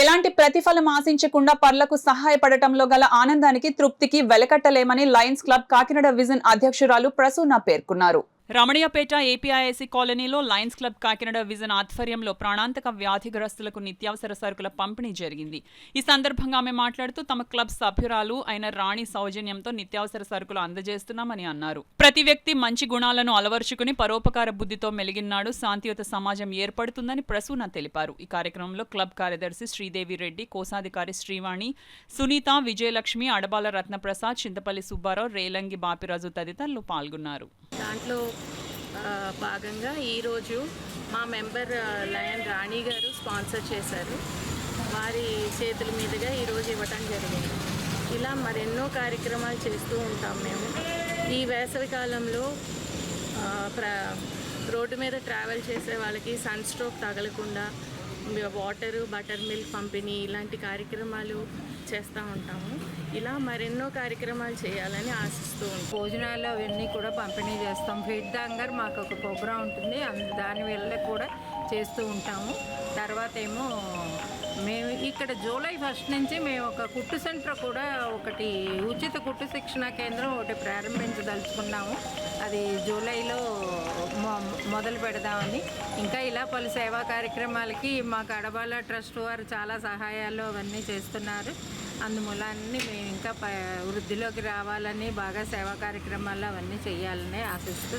ఎలాంటి ప్రతిఫలం ఆశించకుండా పర్లకు సహాయపడటంలో గల ఆనందానికి తృప్తికి వెలకట్టలేమని లయన్స్ క్లబ్ కాకినాడ విజన్ అధ్యక్షురాలు ప్రసూన పేర్కొన్నారు. రమణీయపేట ఏపీఐఐసి కాలనీలో లయన్స్ క్లబ్ కాకినాడ విజన్ ఆధ్వర్యంలో ప్రాణాంతక వ్యాధిగ్రస్తులకు నిత్యావసర సరుకుల పంపిణీ జరిగింది. ఈ సందర్భంగా ఆమె మాట్లాడుతూ తమ క్లబ్ సభ్యురాలు అయిన రాణి సౌజన్యంతో నిత్యావసర సరుకులు అందజేస్తున్నామని అన్నారు. ప్రతి వ్యక్తి మంచి గుణాలను అలవర్చుకుని పరోపకార బుద్ధితో మెలిగినాడు శాంతియుత సమాజం ఏర్పడుతుందని ప్రసూన తెలిపారు. ఈ కార్యక్రమంలో క్లబ్ కార్యదర్శి శ్రీదేవి రెడ్డి, కోశాధికారి శ్రీవాణి, సునీత, విజయలక్ష్మి, అడబాల రత్నప్రసాద్, చింతపల్లి సుబ్బారావు, రేలంగి బాపిరాజు తదితరులు పాల్గొన్నారు. దాంట్లో భాగంగా ఈరోజు మా మెంబర్ లయన్ రాణి గారు స్పాన్సర్ చేశారు. వారి చేతుల మీదుగా ఈరోజు ఇవ్వటం జరిగింది. ఇలా మరెన్నో కార్యక్రమాలు చేస్తూ ఉంటాం మేము. ఈ వేసవి కాలంలో రోడ్డు మీద ట్రావెల్ చేసే వాళ్ళకి సన్ స్ట్రోక్ తగలకుండా వాటరు, బటర్ మిల్క్ పంపిణీ ఇలాంటి కార్యక్రమాలు చేస్తూ ఉంటాము. ఇలా మరెన్నో కార్యక్రమాలు చేయాలని ఆశిస్తూ ఉంటాం. భోజనాలు అవన్నీ కూడా పంపిణీ చేస్తాం. ఫీడ్ ద హంగర్ మాకు ఒక ప్రోగ్రాం ఉంటుంది, దానివల్ల కూడా చేస్తూ ఉంటాము. తర్వాత ఏమో మేము ఇక్కడ జూలై 1 నుంచి మేము ఒక కుట్టు సెంటర్ కూడా ఒకటి ఉచిత కుట్టు శిక్షణా కేంద్రం ఒకటి ప్రారంభించదలుచుకున్నాము. అది జూలైలో మొదలు పెడదామని. ఇంకా ఇలా పలు సేవా కార్యక్రమాలకి మాకు అడబాల ట్రస్ట్ వారు చాలా సహాయాలు అవన్నీ చేస్తున్నారు. అందుమూలాన్ని మేము ఇంకా వృద్ధిలోకి రావాలని, బాగా సేవా కార్యక్రమాలు అవన్నీ చేయాలని ఆశిస్తూ